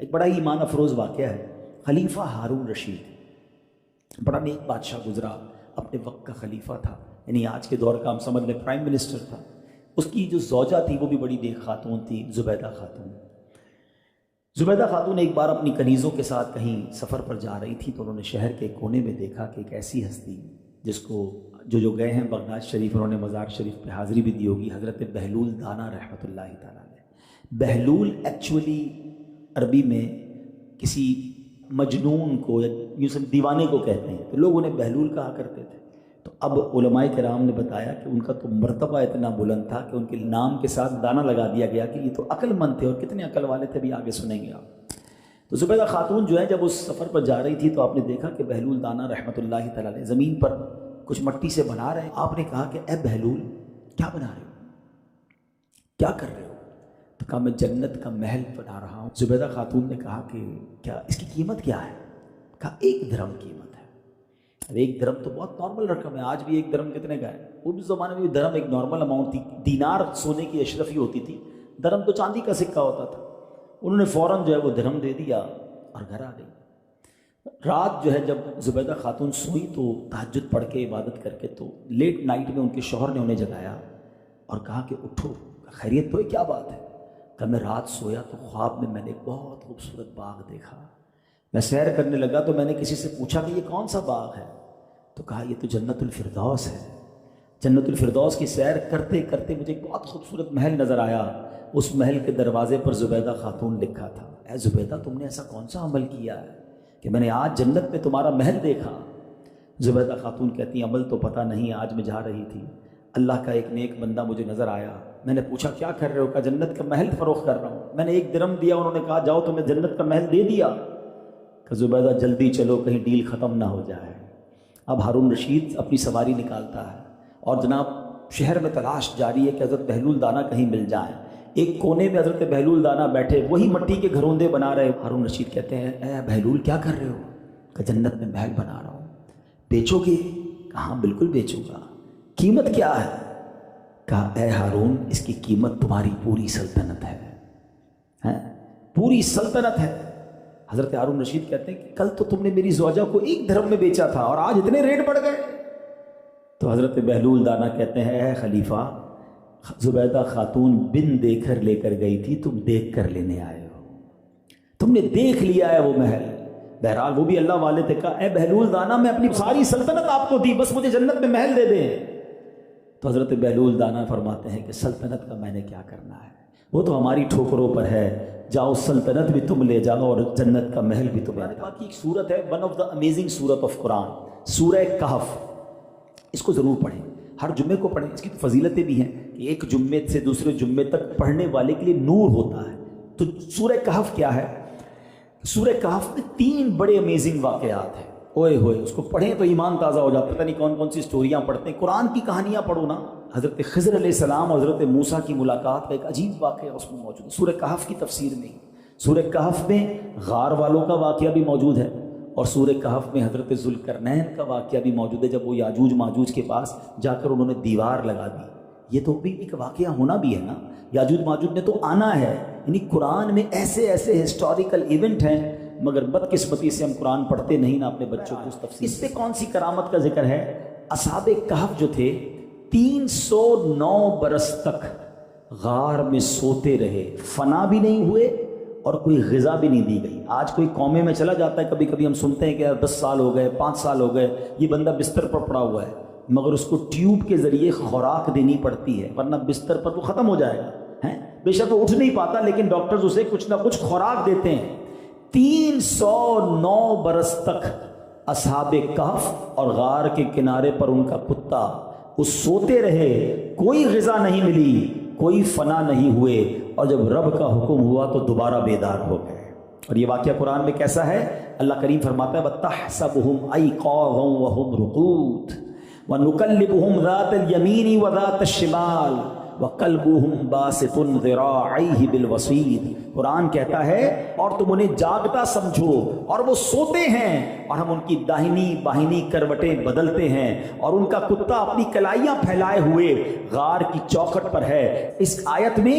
ایک بڑا ہی ایمان افروز واقعہ ہے. خلیفہ ہارون رشید بڑا نیک بادشاہ گزرا، اپنے وقت کا خلیفہ تھا، یعنی آج کے دور کا ہم سمجھ لیں پرائم منسٹر تھا. اس کی جو زوجہ تھی وہ بھی بڑی نیک خاتون تھی، زبیدہ خاتون. زبیدہ خاتون ایک بار اپنی کنیزوں کے ساتھ کہیں سفر پر جا رہی تھی تو انہوں نے شہر کے کونے میں دیکھا کہ ایک ایسی ہستی جس کو جو گئے ہیں بغداد شریف، انہوں نے مزار شریف پہ حاضری بھی دی ہوگی، حضرت بہلول دانا رحمۃ اللہ تعالیٰ علیہ. بہلول ایکچولی عربی میں کسی مجنون کو یا یوں سے دیوانے کو کہتے ہیں، تو لوگ انہیں بہلول کہا کرتے تھے. تو اب علماء کرام نے بتایا کہ ان کا تو مرتبہ اتنا بلند تھا کہ ان کے نام کے ساتھ دانا لگا دیا گیا کہ یہ تو عقل مند تھے، اور کتنے عقل والے تھے بھی آگے سنیں گے آپ. تو زبیدہ خاتون جو ہے جب اس سفر پر جا رہی تھی تو آپ نے دیکھا کہ بہلول دانا رحمۃ اللہ تعالیٰ علیہ زمین پر کچھ مٹی سے بنا رہے ہیں. آپ نے کہا کہ اے بہلول کیا بنا رہے ہو، کیا کر رہے ہو؟ تو کہا میں جنت کا محل بنا رہا ہوں. زبیدہ خاتون نے کہا کہ کیا اس کی قیمت کیا ہے؟ کہا 1 درہم قیمت ہے. اب 1 درہم تو بہت نارمل رقم ہے، آج بھی 1 درہم کتنے کا ہے؟ وہ بھی زمانے میں بھی درہم ایک نارمل اماؤنٹ تھی. دینار سونے کی اشرفی ہوتی تھی، درہم تو چاندی کا سکہ ہوتا تھا. انہوں نے فوراً جو ہے وہ درہم دے دیا اور گھر آ گئی. رات جو ہے جب زبیدہ خاتون سوئی تو تہجد پڑھ کے عبادت کر کے تو لیٹ نائٹ میں ان کے شوہر نے انہیں جگایا اور کہا کہ اٹھو، خیریت تو ہے، کیا بات ہے؟ کہ میں رات سویا تو خواب میں نے ایک بہت خوبصورت باغ دیکھا. میں سیر کرنے لگا تو میں نے کسی سے پوچھا کہ یہ کون سا باغ ہے؟ تو کہا یہ تو جنت الفردوس ہے. جنت الفردوس کی سیر کرتے کرتے مجھے ایک بہت خوبصورت محل نظر آیا. اس محل کے دروازے پر زبیدہ خاتون لکھا تھا. اے زبیدہ تم نے ایسا کون سا عمل کیا ہے کہ میں نے آج جنت میں تمہارا محل دیکھا؟ زبیدہ خاتون کہتی ہیں عمل تو پتہ نہیں، آج میں جا رہی تھی، اللہ کا ایک نیک بندہ مجھے نظر آیا. میں نے پوچھا کیا کر رہے ہو؟ کہا جنت کا محل فروخت کر رہا ہوں. میں نے 1 درہم دیا، انہوں نے کہا جاؤ تمہیں جنت کا محل دے دیا. کہ زبیدہ جلدی چلو کہیں ڈیل ختم نہ ہو جائے. اب ہارون رشید اپنی سواری نکالتا ہے اور جناب شہر میں تلاش جاری ہے کہ حضرت بہلول دانا کہیں مل جائیں. ایک کونے میں حضرت بہلول دانا بیٹھے وہی مٹی کے گھروندے بنا رہے. ہارون رشید کہتے ہیں اے بہلول کیا کر رہے ہو؟ کہ جنت میں محل بنا رہا ہوں. بیچو گے؟ کہا بالکل بیچوں گا. قیمت کیا ہے؟ کہا اے ہارون اس کی قیمت تمہاری پوری سلطنت ہے، پوری سلطنت ہے. حضرت ہارون رشید کہتے ہیں کہ کل تو تم نے میری زوجہ کو 1 درہم میں بیچا تھا اور آج اتنے ریٹ بڑھ گئے. تو حضرت بہلول دانا کہتے ہیں اے خلیفہ زبیدہ خاتون بن دے کر لے کر گئی تھی، تم دیکھ کر لینے آئے ہو، تم نے دیکھ لیا ہے وہ محل. بہرحال وہ بھی اللہ والے تھے. کہا اے بہلول دانا میں اپنی ساری سلطنت آپ کو دی، بس مجھے جنت میں محل دے دیں. تو حضرت بہلول دانا فرماتے ہیں کہ سلطنت کا میں نے کیا کرنا ہے، وہ تو ہماری ٹھوکروں پر ہے، جاؤ سلطنت بھی تم لے جاؤ اور جنت کا محل بھی تم لے جاؤ. باقی ایک سورت ہے ون آف دا امیزنگ سورت آف قرآن، سورہ کہف. اس کو ضرور پڑھیں، ہر جمعے کو پڑھیں. اس کی تو فضیلتیں بھی ہیں کہ ایک جمعے سے دوسرے جمعے تک پڑھنے والے کے لیے نور ہوتا ہے. تو سورہ کہف کیا ہے؟ سورہ کہف میں 3 بڑے امیزنگ واقعات ہیں. اوئے ہوئے اس کو پڑھیں تو ایمان تازہ ہو جاتا ہے. پتہ نہیں کون کون سی سٹوریاں پڑھتے ہیں. قرآن کی کہانیاں پڑھو نا. حضرت خضر علیہ السلام اور حضرت موسیٰ کی ملاقات کا ایک عجیب واقعہ اس میں موجود ہے سورہ کہف کی تفسیر میں. سورہ کہف میں غار والوں کا واقعہ بھی موجود ہے اور سورہ کہف میں حضرت ذوالقرنین کا واقعہ بھی موجود ہے جب وہ یاجوج ماجوج کے پاس جا کر انہوں نے دیوار لگا دی. یہ تو بھی ایک واقعہ ہونا بھی ہے نا، یاجوج ماجوج نے تو آنا ہے. یعنی قرآن میں ایسے ایسے ہسٹوریکل ایونٹ ہیں مگر بدقسمتی سے ہم قرآن پڑھتے نہیں نا اپنے بچوں کو اس تفسیر. اس سے کون سی کرامت کا ذکر ہے؟ اصحاب کہف جو تھے 309 برس تک غار میں سوتے رہے، فنا بھی نہیں ہوئے اور کوئی غذا بھی نہیں دی گئی. آج کوئی قومے میں چلا جاتا ہے، کبھی کبھی ہم سنتے ہیں کہ 10 سال ہو گئے، 5 سال ہو گئے، یہ بندہ بستر پر پڑا ہوا ہے، مگر اس کو ٹیوب کے ذریعے خوراک دینی پڑتی ہے ورنہ بستر پر وہ ختم ہو جائے گا. بے شک وہ اٹھ نہیں پاتا لیکن ڈاکٹرز اسے کچھ نہ کچھ خوراک دیتے ہیں. 309 برس تک اصحاب کہف اور غار کے کنارے پر ان کا کتا وہ سوتے رہے، کوئی غذا نہیں ملی، کوئی فنا نہیں ہوئے، اور جب رب کا حکم ہوا تو دوبارہ بیدار ہو گئے. اور یہ واقعہ قرآن میں کیسا ہے؟ اللہ کریم فرماتا ہے وَتَحْسَبُهُمْ أَيْقَاظًا وَهُمْ رُقُودٌ وَنُقَلِّبُهُمْ ذَاتَ الْيَمِينِ وَذَاتَ الشِّمَالِ وَقَلْبُهُمْ بَاسِطٌ ذِرَاعَيْهِ بِالْوَصِيدِ. قرآن کہتا ہے اور تم انہیں جاگتا سمجھو اور وہ سوتے ہیں اور ہم ان کی داہنی باہنی کروٹیں بدلتے ہیں اور ان کا کتا اپنی کلائیاں پھیلائے ہوئے غار کی چوکھٹ پر ہے. اس آیت میں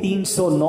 309